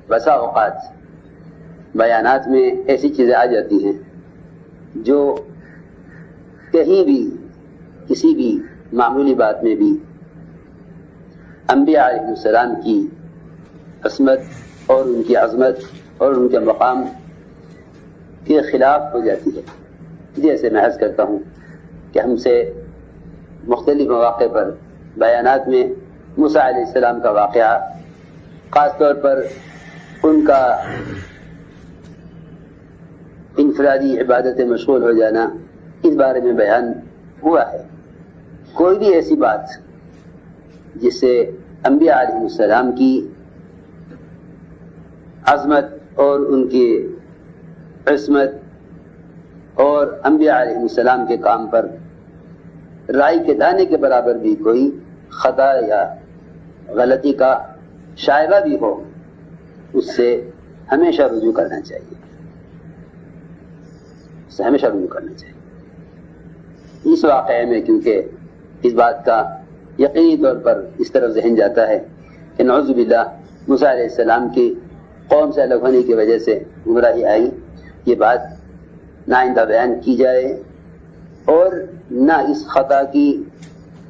بسا اوقات بیانات میں ایسی چیزیں آ جاتی ہیں جو کہیں بھی کسی بھی معمولی بات میں بھی انبیاء علیہ السلام کی عصمت اور ان کی عظمت اور ان کے مقام کے خلاف ہو جاتی ہے. جیسے میں عرض کرتا ہوں کہ ہم سے مختلف مواقع پر بیانات میں موسیٰ علیہ السلام کا واقعہ، خاص طور پر ان کا انفرادی عبادت میں مشغول ہو جانا، اس بارے میں بیان ہوا ہے. کوئی بھی ایسی بات جس سے انبیاء علیہ السلام کی عظمت اور ان کی عصمت اور انبیاء علیہ السلام کے کام پر رائی کے دانے کے برابر بھی کوئی خطا یا غلطی کا شائبہ بھی ہو، اس سے ہمیشہ رجوع کرنا چاہیے. اس سے ہمیشہ رجوع کرنا چاہیے. اس واقعے میں کیونکہ اس بات کا یقینی طور پر اس طرف ذہن جاتا ہے کہ نعوذ باللہ موسیٰ علیہ السلام کی قوم سے الگ ہونے کی وجہ سے گمراہی آئی، یہ بات نہ آئندہ بیان کی جائے اور نہ اس خطا کی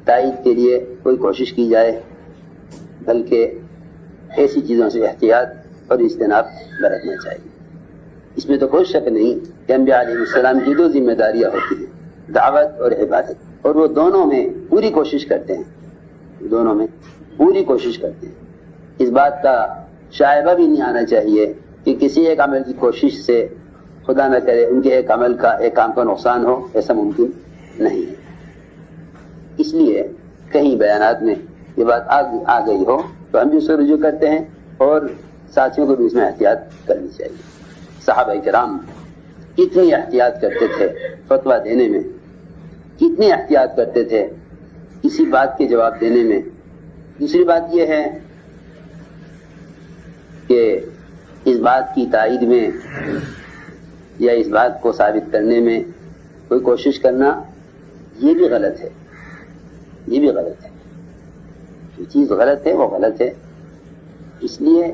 تائید کے لیے کوئی کوشش کی جائے، بلکہ ایسی چیزوں سے احتیاط اور اجتناب برتنا چاہیے. اس میں تو کوئی شک نہیں کہ انبیاء علیہ السلام کی دو ذمہ داریاں ہوتی ہیں، دعوت اور عبادت، اور وہ دونوں میں پوری کوشش کرتے ہیں، دونوں میں پوری کوشش کرتے ہیں. اس بات کا شائبہ بھی نہیں آنا چاہیے کہ کسی ایک عمل کی کوشش سے خدا نہ کرے ان کے ایک عمل کا ایک کام کا نقصان ہو، ایسا ممکن نہیں ہے. اس لیے کہیں بیانات میں یہ بات آ گئی ہو تو ہم بھی اس سے رجوع کرتے ہیں اور ساتھیوں کو بھی اس میں احتیاط کرنی چاہیے. صحابہ کرام کتنی احتیاط کرتے تھے فتویٰ دینے میں، کتنی احتیاط کرتے تھے کسی بات کے جواب دینے میں. دوسری بات یہ ہے کہ اس بات کی تائید میں یا اس بات کو ثابت کرنے میں کوئی کوشش کرنا یہ بھی غلط ہے، یہ بھی غلط ہے. جو چیز غلط ہے وہ غلط ہے. اس لیے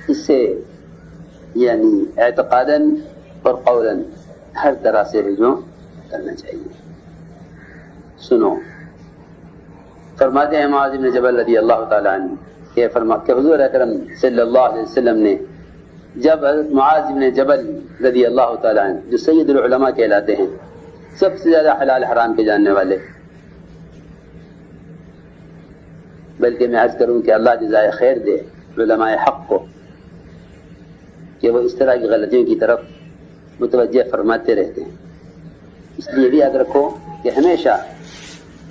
اس سے یعنی اعتقاداً اور قولاً ہر طرح سے رجوع کرنا چاہیے. سنو، فرماتے ہیں معاذ بن جبل رضی اللہ تعالیٰ عنہ کہ حضور اکرم صلی اللہ علیہ وسلم نے جب حضرت معاذ بن جبل رضی اللہ تعالیٰ عنہ جو سید العلماء کہلاتے ہیں، سب سے زیادہ حلال حرام کے جاننے والے، بلکہ میں عرض کروں کہ اللہ جزائے خیر دے علماء حق کو کہ وہ اس طرح کی غلطیوں کی طرف متوجہ فرماتے رہتے ہیں. اس لیے بھی یاد رکھو کہ ہمیشہ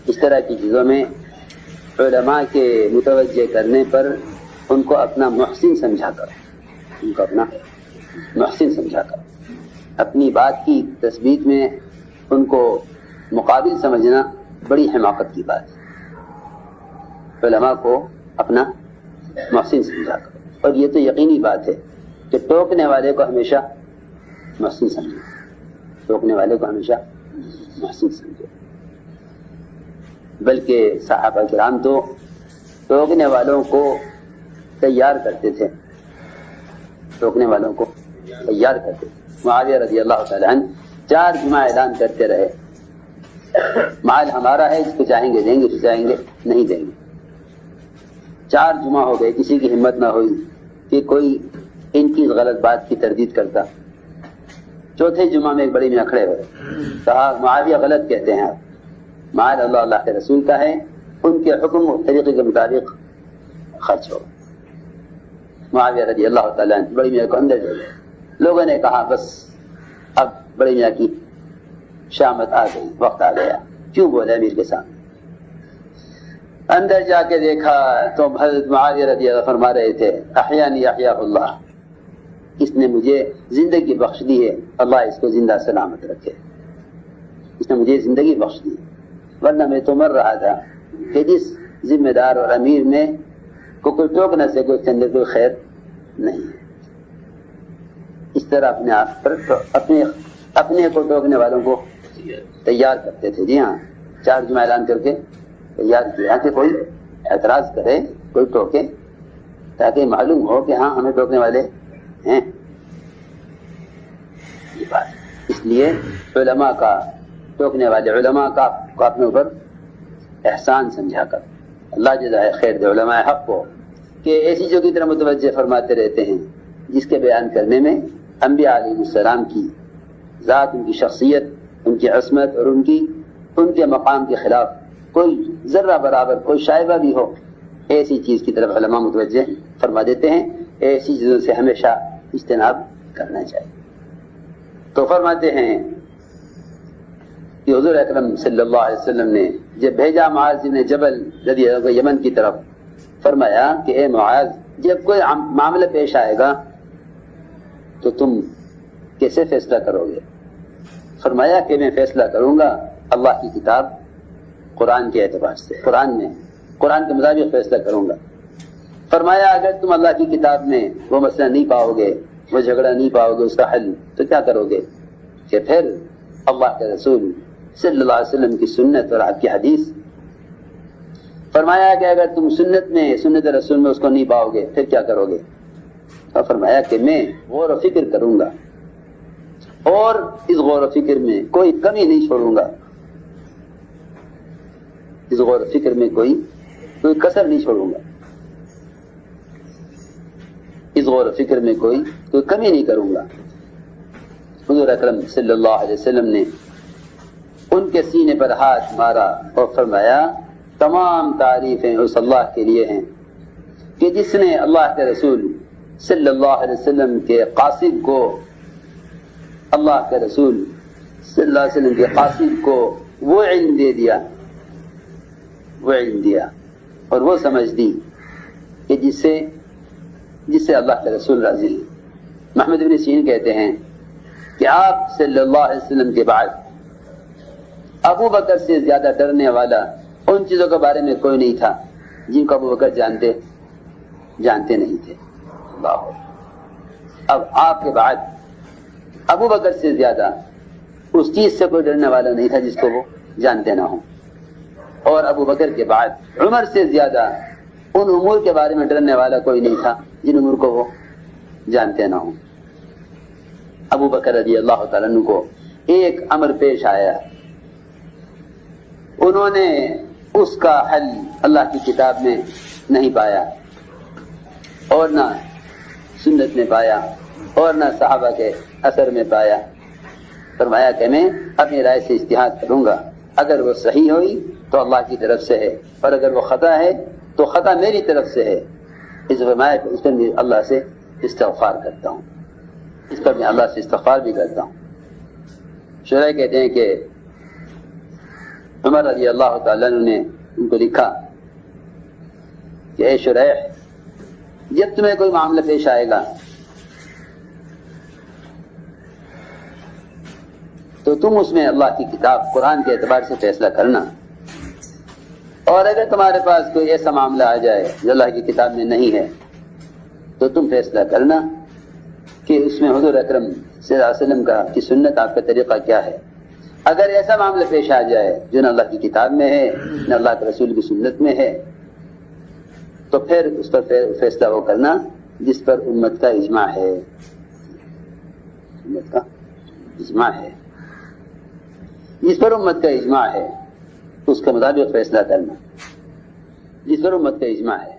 اس طرح کی چیزوں میں علماء کے متوجہ کرنے پر ان کو اپنا محسن سمجھا کر، ان کو اپنا محسن سمجھا کر، اپنی بات کی تثبیت میں ان کو مقابل سمجھنا بڑی حماقت کی بات ہے. علماء کو اپنا محسن سمجھا کر، اور یہ تو یقینی بات ہے کہ ٹوکنے والے کو ہمیشہ محسن سمجھے، ٹوکنے والے کو ہمیشہ محسن سمجھے. بلکہ صحابہ کرام تو ٹوکنے والوں کو تیار کرتے تھے، ٹوکنے والوں کو تیار کرتے تھے. معاویہ رضی اللہ تعالیٰ عنہ 4 جمعہ اعلان کرتے رہے، مال ہمارا ہے، جس کو چاہیں گے دیں گے، جس کو چاہیں گے نہیں دیں گے. 4 جمعہ ہو گئے، کسی کی ہمت نہ ہوئی کہ کوئی ان کی غلط بات کی تردید کرتا. چوتھے جمعہ میں ایک بڑی میاں کھڑے ہوئے، کہا معاویہ غلط کہتے ہیں، مال اللہ کے رسول کا ہے، ان کے حکم و طریقے کے مطابق خرچ ہو. معاویہ رضی اللہ تعالیٰ عنہ بڑی میاں کو اندر لے گئے. لوگوں نے کہا بس اب بڑی میاں کی شامت آ گئی، وقت آ گیا. کیوں بولے امیر کے سامنے؟ اندر جا کے دیکھا تو حضرت معاویہ رضی اللہ فرما رہے تھے احیانی احیاء اللہ، اس نے مجھے زندگی بخش دی ہے، اللہ اس کو زندہ سلامت رکھے. اس نے مجھے زندگی بخش دی، ورنہ میں تو مر رہا تھا. کہ جس ذمہ دار اور امیر میں کو کوئی ٹوک نہ سکے اس کے اندر کوئی خیر نہیں ہے. اس طرح اپنے آپ پر اپنے کو ٹوکنے والوں کو تیار کرتے تھے. جی ہاں، 4 جمعہ اعلان کر کے تیار کیا کہ کوئی اعتراض کرے، کوئی ٹوکے تاکہ معلوم ہو کہ ہاں ہمیں ٹوکنے والے ہیں. یہ بات اس لیے علماء کا ٹوکنے والے علماء کا اپنے اوپر احسان سمجھا کر اللہ جزائے خیر دے علماء حق کو کہ ایسی چیزوں کی طرح متوجہ فرماتے رہتے ہیں جس کے بیان کرنے میں انبیاء علیہ السلام کی ذات، ان کی شخصیت، ان کی عصمت اور ان کے مقام کے خلاف کوئی ذرہ برابر کوئی شائبہ بھی ہو، ایسی چیز کی طرف علماء متوجہ فرما دیتے ہیں. ایسی چیزوں سے ہمیشہ اجتناب کرنا چاہیے. تو فرماتے ہیں کہ حضور اکرم صلی اللہ علیہ وسلم نے جب بھیجا معاذ بن جبل رضی اللہ عنہ یمن کی طرف، فرمایا کہ اے معاذ جب کوئی معاملہ پیش آئے گا تو تم کیسے فیصلہ کرو گے؟ فرمایا کہ میں فیصلہ کروں گا اللہ کی کتاب قرآن کے اعتبار سے، قرآن کے مطابق فیصلہ کروں گا. فرمایا اگر تم اللہ کی کتاب میں وہ مسئلہ نہیں پاؤ گے، وہ جھگڑا نہیں پاؤ گے، اس کا حل، تو کیا کرو گے؟ کہ پھر اللہ کے رسول صلی اللہ علیہ وسلم کی سنت اور آپ کی حدیث. فرمایا کہ اگر تم سنت رسول میں اس کو نہیں پاؤ گے پھر کیا کرو گے؟ اور فرمایا کہ میں غور و فکر کروں گا اور اس غور و فکر میں کوئی کمی نہیں چھوڑوں گا، اس غور و فکر میں کوئی کسر نہیں چھوڑوں گا، اس غور و فکر میں کوئی کمی نہیں کروں گا. حضور اکرم صلی اللہ علیہ وسلم نے ان کے سینے پر ہاتھ مارا اور فرمایا تمام تعریفیں اس اللہ کے لیے ہیں کہ جس نے اللہ کے رسول صلی اللہ علیہ وسلم کے قاصد کو، اللہ کے رسول صلی اللہ علیہ وسلم کے قاصد کو وہ علم دے دیا اور وہ سمجھ دی کہ جس سے اللہ کے رسول راضی ہیں. محمد بن سیرین کہتے ہیں کہ آپ صلی اللہ علیہ وسلم کے بعد ابو بکر سے زیادہ ڈرنے والا ان چیزوں کے بارے میں کوئی نہیں تھا جن کو ابو بکر جانتے نہیں تھے. اب آپ کے بعد ابو بکر سے زیادہ اس چیز سے کوئی ڈرنے والا نہیں تھا جس کو وہ جانتے نہ ہوں، اور ابو بکر کے بعد عمر سے زیادہ ان امور کے بارے میں ڈرنے والا کوئی نہیں تھا جن امور کو وہ جانتے نہ ہوں. ابو بکر رضی اللہ تعالیٰ عنہ کو ایک امر پیش آیا، انہوں نے اس کا حل اللہ کی کتاب میں نہیں پایا اور نہ سنت میں پایا اور نہ صحابہ کے اثر میں پایا. فرمایا کہ میں اپنی رائے سے اجتہاد کروں گا، اگر وہ صحیح ہوئی تو اللہ کی طرف سے ہے اور اگر وہ خطا ہے تو خطا میری طرف سے ہے. اس پر میں اللہ سے استغفار کرتا ہوں، اس پر میں اللہ سے استغفار بھی کرتا ہوں. شرح کہتے ہیں کہ عمر رضی اللہ تعالیٰ عنہ نے ان کو لکھا کہ اے شرح، جب تمہیں کوئی معاملہ پیش آئے گا تو تم اس میں اللہ کی کتاب قرآن کے اعتبار سے فیصلہ کرنا، اور اگر تمہارے پاس کوئی ایسا معاملہ آ جائے جو اللہ کی کتاب میں نہیں ہے تو تم فیصلہ کرنا کہ اس میں حضور اکرم صلی اللہ علیہ وسلم کی سنت، آپ کا طریقہ کیا ہے. اگر ایسا معاملہ پیش آ جائے جو نہ اللہ کی کتاب میں ہے نہ اللہ کے رسول کی سنت میں ہے تو پھر اس پر فیصلہ وہ کرنا جس پر امت کا اجماع ہے، جس پر امت کا اجماع ہے اس کے مطابق فیصلہ کرنا، جس پر امت کا اجماع ہے.